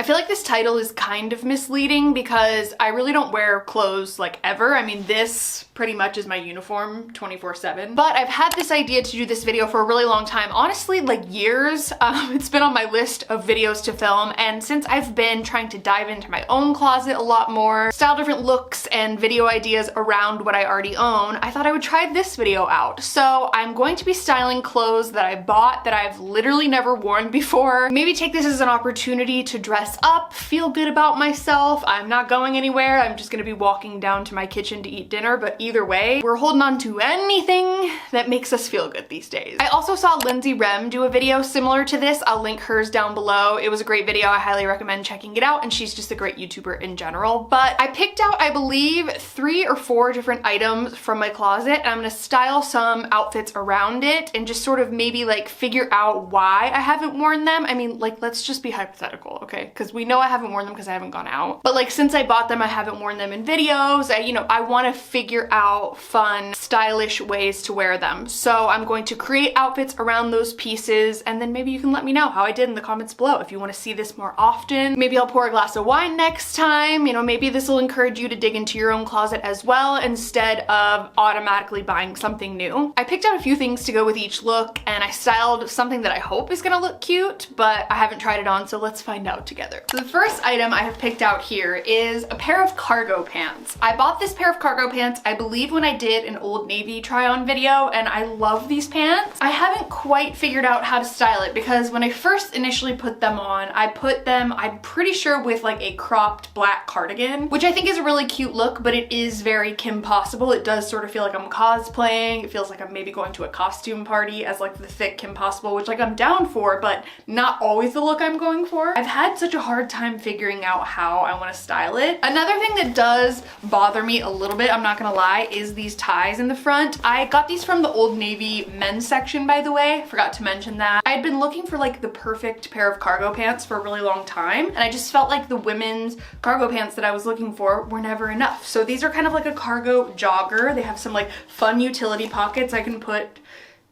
I feel like this title is kind of misleading because I really don't wear clothes like ever. I mean, this pretty much is my uniform 24/7, but I've had this idea to do this video for a really long time, honestly, like years. It's been on my list of videos to film, and since I've been trying to dive into my own closet a lot more, style different looks and video ideas around what I already own, I thought I would try this video out. So I'm going to be styling clothes that I bought that I've literally never worn before. Maybe take this as an opportunity to dress up, feel good about myself. I'm not going anywhere. I'm just gonna be walking down to my kitchen to eat dinner, but either way, we're holding on to anything that makes us feel good these days. I also saw Lindsay Rem do a video similar to this. I'll link hers down below. It was a great video. I highly recommend checking it out, and she's just a great YouTuber in general. But I picked out, I believe, 3 or 4 different items from my closet, and I'm gonna style some outfits around it and just sort of maybe like figure out why I haven't worn them. I mean, like, let's just be hypothetical, okay? Because we know I haven't worn them because I haven't gone out. But like, since I bought them, I haven't worn them in videos. I want to figure out fun, stylish ways to wear them. So I'm going to create outfits around those pieces, and then maybe you can let me know how I did in the comments below. If you want to see this more often, maybe I'll pour a glass of wine next time. Maybe this will encourage you to dig into your own closet as well, instead of automatically buying something new. I picked out a few things to go with each look, and I styled something that I hope is gonna look cute, but I haven't tried it on, so let's find out together. So the first item I have picked out here is a pair of cargo pants. I bought this pair of cargo pants, I believe, when I did an Old Navy try-on video, and I love these pants. I haven't quite figured out how to style it because when I first initially put them on, I put them, I'm pretty sure, with like a cropped black cardigan, which I think is a really cute look, but it is very Kim Possible. It does sort of feel like I'm cosplaying. It feels like I'm maybe going to a costume party as like the thick Kim Possible, which like I'm down for, but not always the look I'm going for. I've had such a hard time figuring out how I want to style it. Another thing that does bother me a little bit, I'm not gonna lie, is these ties in the front. I got these from the Old Navy men's section, by the way. Forgot to mention that. I had been looking for like the perfect pair of cargo pants for a really long time, and I just felt like the women's cargo pants that I was looking for were never enough. So these are kind of like a cargo jogger. They have some like fun utility pockets. I can put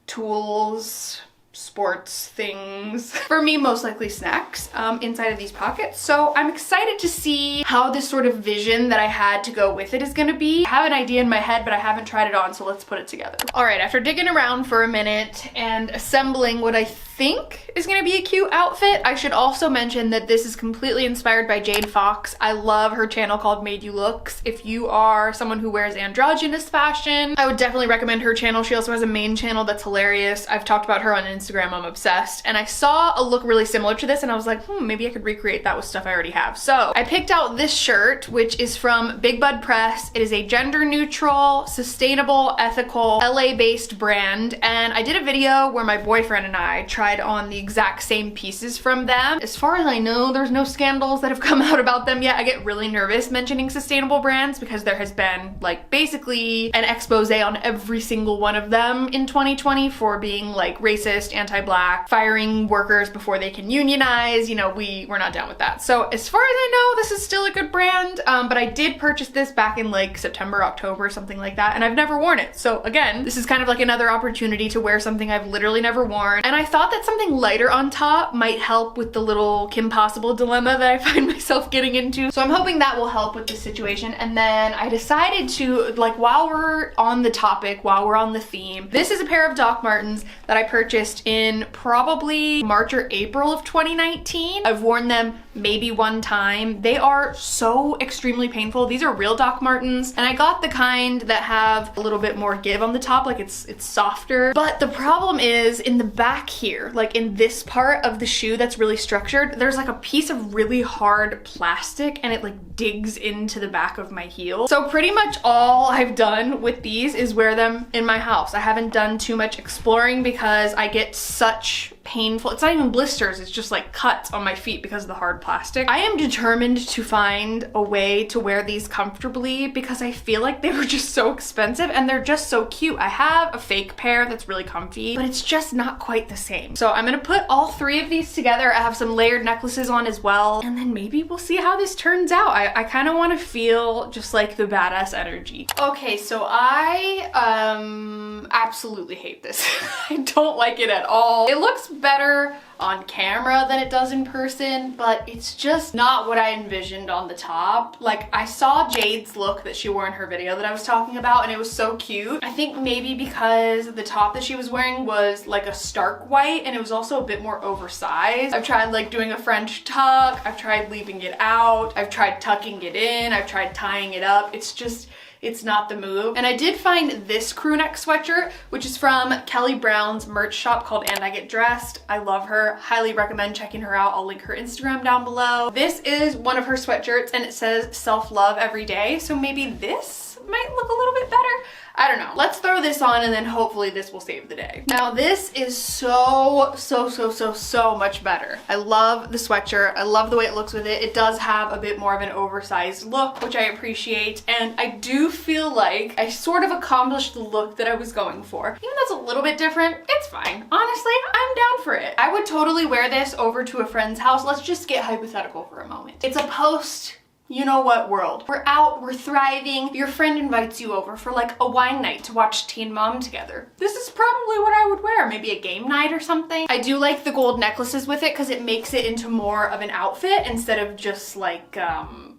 tools, sports things, for me most likely snacks, inside of these pockets. So I'm excited to see how this sort of vision that I had to go with it is gonna be. I have an idea in my head, but I haven't tried it on, so let's put it together. All right, after digging around for a minute and assembling what I think is gonna be a cute outfit, I should also mention that this is completely inspired by Jade Fox. I love her channel called Made You Looks. If you are someone who wears androgynous fashion, I would definitely recommend her channel. She also has a main channel that's hilarious. I've talked about her on Instagram. I'm obsessed. And I saw a look really similar to this and I was like, maybe I could recreate that with stuff I already have. So I picked out this shirt, which is from Big Bud Press. It is a gender neutral, sustainable, ethical, LA-based brand. And I did a video where my boyfriend and I tried on the exact same pieces from them. As far as I know, there's no scandals that have come out about them yet. I get really nervous mentioning sustainable brands because there has been like basically an expose on every single one of them in 2020 for being like racist, anti-black, firing workers before they can unionize. We're not down with that. So as far as I know, this is still a good brand, but I did purchase this back in like September, October, something like that, and I've never worn it. So again, this is kind of like another opportunity to wear something I've literally never worn, and I thought that something lighter on top might help with the little Kim Possible dilemma that I find myself getting into. So I'm hoping that will help with this situation. And then I decided to, like, while we're on the topic, while we're on the theme, this is a pair of Doc Martens that I purchased in probably March or April of 2019. I've worn them maybe one time. They are so extremely painful. These are real Doc Martens, and I got the kind that have a little bit more give on the top, like it's softer. But the problem is in the back here, like in this part of the shoe that's really structured, there's like a piece of really hard plastic and it like digs into the back of my heel. So pretty much all I've done with these is wear them in my house. I haven't done too much exploring because I get such painful, it's not even blisters, it's just like cuts on my feet because of the hard plastic. I am determined to find a way to wear these comfortably because I feel like they were just so expensive and they're just so cute. I have a fake pair that's really comfy, but it's just not quite the same. So I'm gonna put all 3 of these together. I have some layered necklaces on as well, and then maybe we'll see how this turns out. I kind of want to feel just like the badass energy. Okay, so I absolutely hate this. I don't like it at all. It looks better on camera than it does in person, but it's just not what I envisioned on the top. Like, I saw Jade's look that she wore in her video that I was talking about, and it was so cute. I think maybe because the top that she was wearing was like a stark white, and it was also a bit more oversized. I've tried like doing a French tuck, I've tried leaving it out, I've tried tucking it in, I've tried tying it up. It's not the move. And I did find this crew neck sweatshirt, which is from Kelly Brown's merch shop called And I Get Dressed. I love her. Highly recommend checking her out. I'll link her Instagram down below. This is one of her sweatshirts and it says self-love every day. So maybe this might look a little bit better. I don't know. Let's throw this on and then hopefully this will save the day. Now this is so much better. I love the sweatshirt. I love the way it looks with it. It does have a bit more of an oversized look, which I appreciate. And I do feel like I sort of accomplished the look that I was going for. Even though it's a little bit different, it's fine. Honestly, I'm down for it. I would totally wear this over to a friend's house. Let's just get hypothetical for a moment. It's a post you know what world. We're out, we're thriving. Your friend invites you over for like a wine night to watch Teen Mom together. This is probably what I would wear, maybe a game night or something. I do like the gold necklaces with it because it makes it into more of an outfit instead of just like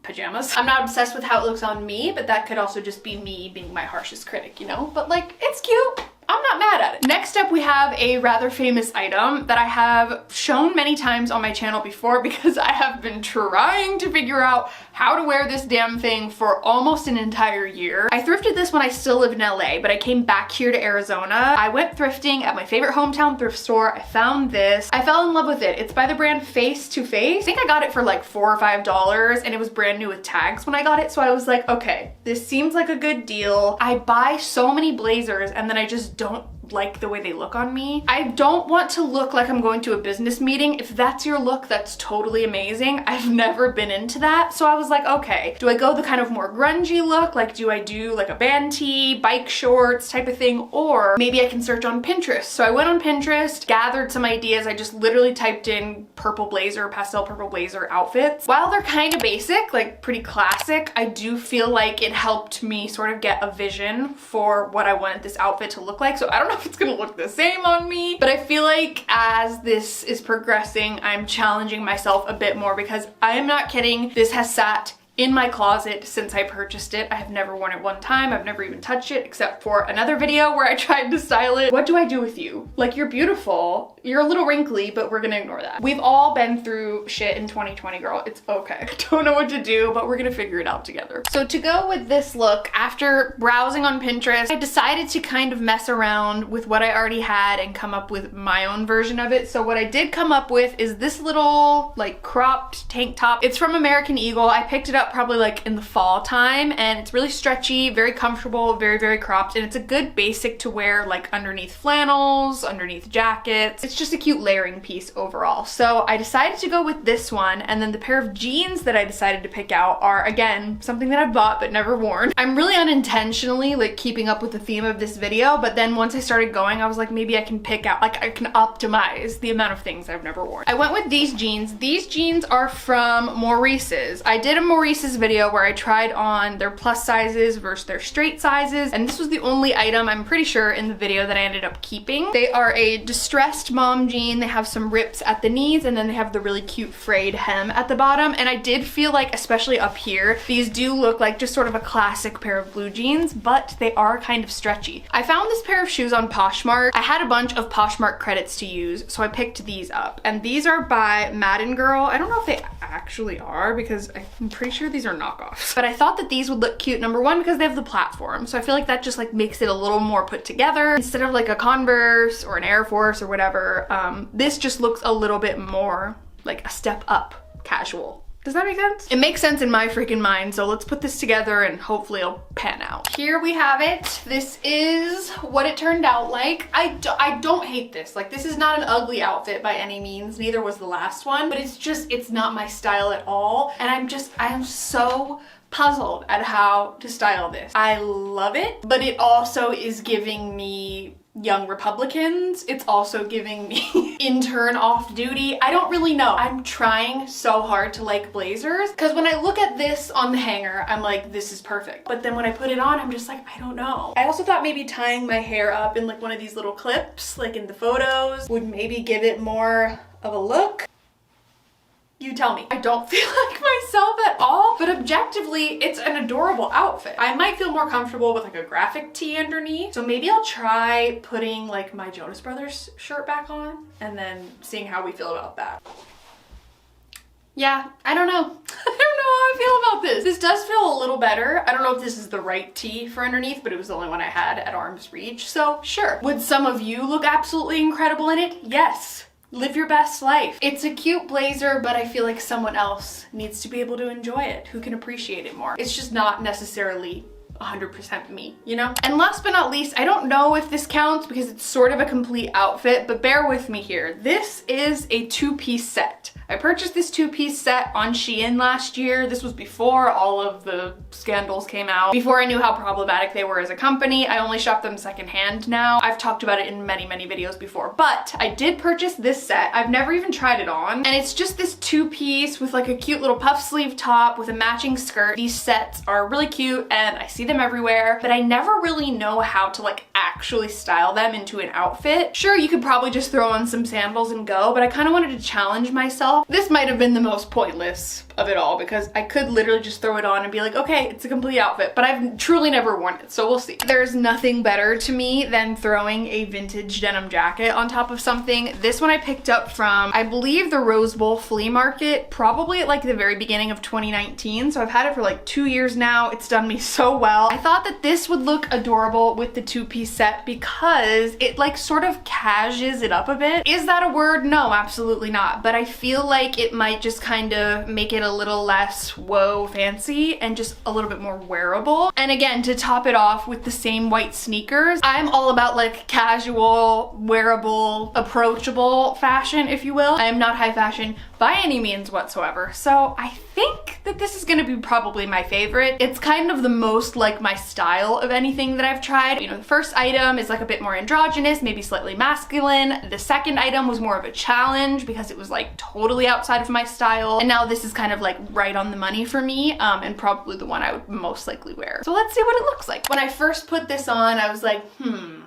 pajamas. I'm not obsessed with how it looks on me, but that could also just be me being my harshest critic, you know? But like, it's cute. I'm not mad at it. Next up, we have a rather famous item that I have shown many times on my channel before because I have been trying to figure out how to wear this damn thing for almost an entire year. I thrifted this when I still lived in LA, but I came back here to Arizona. I went thrifting at my favorite hometown thrift store. I found this. I fell in love with it. It's by the brand Face to Face. I think I got it for like $4 or $5 and it was brand new with tags when I got it. So I was like, okay, this seems like a good deal. I buy so many blazers and then I just don't like the way they look on me. I don't want to look like I'm going to a business meeting. If that's your look, that's totally amazing. I've never been into that. So I was like, okay, do I go the kind of more grungy look? Like, do I do like a band tee, bike shorts type of thing? Or maybe I can search on Pinterest. So I went on Pinterest, gathered some ideas. I just literally typed in purple blazer, pastel purple blazer outfits. While they're kind of basic, like pretty classic, I do feel like it helped me sort of get a vision for what I wanted this outfit to look like. So I don't know if it's gonna look the same on me, but I feel like as this is progressing, I'm challenging myself a bit more because I am not kidding. This has sat in my closet since I purchased it. I have never worn it one time. I've never even touched it except for another video where I tried to style it. What do I do with you? Like, you're beautiful. You're a little wrinkly, but we're gonna ignore that. We've all been through shit in 2020, girl. It's okay. I don't know what to do, but we're gonna figure it out together. So to go with this look, after browsing on Pinterest, I decided to kind of mess around with what I already had and come up with my own version of it. So what I did come up with is this little like cropped tank top. It's from American Eagle. I picked it up probably like in the fall time and it's really stretchy, very comfortable, very cropped, and it's a good basic to wear like underneath flannels, underneath jackets. It's just a cute layering piece overall. So I decided to go with this one, and then the pair of jeans that I decided to pick out are, again, something that I've bought but never worn. I'm really unintentionally like keeping up with the theme of this video, but then once I started going, I was like, maybe I can pick out, like I can optimize the amount of things I've never worn. I went with these jeans. These jeans are from Maurice's. I did a Maurice's video where I tried on their plus sizes versus their straight sizes, and this was the only item, I'm pretty sure, in the video that I ended up keeping. They are a distressed mom jean. They have some rips at the knees, and then they have the really cute frayed hem at the bottom, and I did feel like, especially up here, these do look like just sort of a classic pair of blue jeans, but they are kind of stretchy. I found this pair of shoes on Poshmark. I had a bunch of Poshmark credits to use, so I picked these up, and these are by Madden Girl. I don't know if they actually are because I'm pretty sure these are knockoffs, but I thought that these would look cute, number one, because they have the platform, so I feel like that just like makes it a little more put together instead of like a Converse or an Air Force or whatever. This just looks a little bit more like a step up casual. Does that make sense? It makes sense in my freaking mind, so let's put this together and hopefully it'll pan out. Here we have it. This is what it turned out like. I don't hate this. Like, this is not an ugly outfit by any means, neither was the last one, but it's not my style at all. And I am so puzzled at how to style this. I love it, but it also is giving me Young Republicans. It's also giving me intern off duty. I don't really know. I'm trying so hard to like blazers because when I look at this on the hanger, I'm like, this is perfect. But then when I put it on, I'm just like, I don't know. I also thought maybe tying my hair up in like one of these little clips, like in the photos, would maybe give it more of a look. You tell me. I don't feel like myself at all, but objectively, it's an adorable outfit. I might feel more comfortable with like a graphic tee underneath, so maybe I'll try putting like my Jonas Brothers shirt back on and then seeing how we feel about that. Yeah, I don't know. I don't know how I feel about this. This does feel a little better. I don't know if this is the right tee for underneath, but it was the only one I had at arm's reach, so sure. Would some of you look absolutely incredible in it? Yes. Live your best life. It's a cute blazer, but I feel like someone else needs to be able to enjoy it, who can appreciate it more. It's just not necessarily 100% me, you know? And last but not least, I don't know if this counts because it's sort of a complete outfit, but bear with me here. This is a two-piece set. I purchased this two-piece set on Shein last year. This was before all of the scandals came out, before I knew how problematic they were as a company. I only shop them secondhand now. I've talked about it in many, many videos before, but I did purchase this set. I've never even tried it on, and it's just this two-piece with like a cute little puff sleeve top with a matching skirt. These sets are really cute, and I see them everywhere, but I never really know how to like actually style them into an outfit. Sure, you could probably just throw on some sandals and go, but I kind of wanted to challenge myself. This might have been the most pointless of it all because I could literally just throw it on and be like, okay, it's a complete outfit, but I've truly never worn it, so we'll see. There's nothing better to me than throwing a vintage denim jacket on top of something. This one I picked up from, I believe, the Rose Bowl flea market, probably at like the very beginning of 2019, so I've had it for like 2 years now. It's done me so well. I thought that this would look adorable with the two-piece set because it like sort of cashes it up a bit. Is that a word? No, absolutely not, but I feel like it might just kind of make it a little less whoa fancy and just a little bit more wearable. And again, to top it off with the same white sneakers, I'm all about like casual, wearable, approachable fashion, if you will. I am not high fashion by any means whatsoever, so I think that this is gonna be probably my favorite. It's kind of the most like my style of anything that I've tried. You know, the first item is like a bit more androgynous, maybe slightly masculine. The second item was more of a challenge because it was like totally outside of my style. And now this is kind of like right on the money for me, and probably the one I would most likely wear. So let's see what it looks like. When I first put this on, I was like,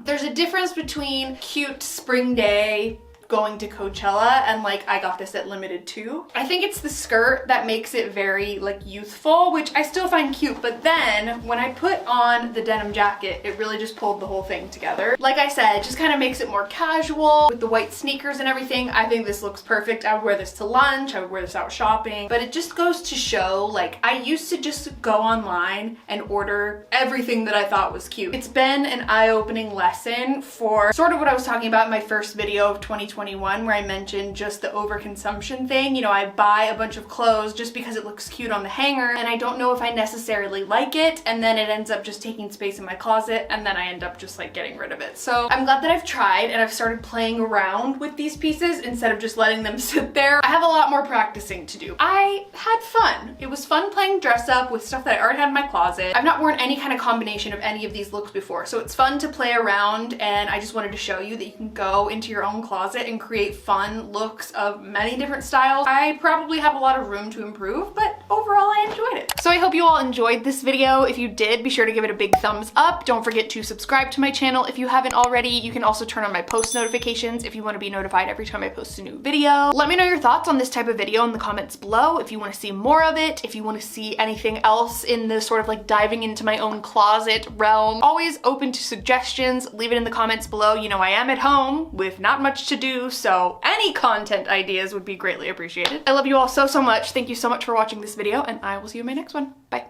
there's a difference between cute spring day going to Coachella and like I got this at Limited Too. I think it's the skirt that makes it very like youthful, which I still find cute, but then when I put on the denim jacket, it really just pulled the whole thing together. Like I said, it just kind of makes it more casual with the white sneakers and everything. I think this looks perfect. I would wear this to lunch, I would wear this out shopping, but it just goes to show like I used to just go online and order everything that I thought was cute. It's been an eye-opening lesson for sort of what I was talking about in my first video of 2021 where I mentioned just the overconsumption thing. You know, I buy a bunch of clothes just because it looks cute on the hanger and I don't know if I necessarily like it, and then it ends up just taking space in my closet and then I end up just like getting rid of it. So I'm glad that I've tried and I've started playing around with these pieces instead of just letting them sit there. I have a lot more practicing to do. I had fun. It was fun playing dress up with stuff that I already had in my closet. I've not worn any kind of combination of any of these looks before, so it's fun to play around, and I just wanted to show you that you can go into your own closet and create fun looks of many different styles. I probably have a lot of room to improve, but overall I enjoyed it. So I hope you all enjoyed this video. If you did, be sure to give it a big thumbs up. Don't forget to subscribe to my channel if you haven't already. You can also turn on my post notifications if you want to be notified every time I post a new video. Let me know your thoughts on this type of video in the comments below if you want to see more of it, if you want to see anything else in the sort of like diving into my own closet realm. Always open to suggestions. Leave it in the comments below. You know, I am at home with not much to do, so any content ideas would be greatly appreciated. I love you all so much. Thank you so much for watching this video, and I will see you in my next one. Bye.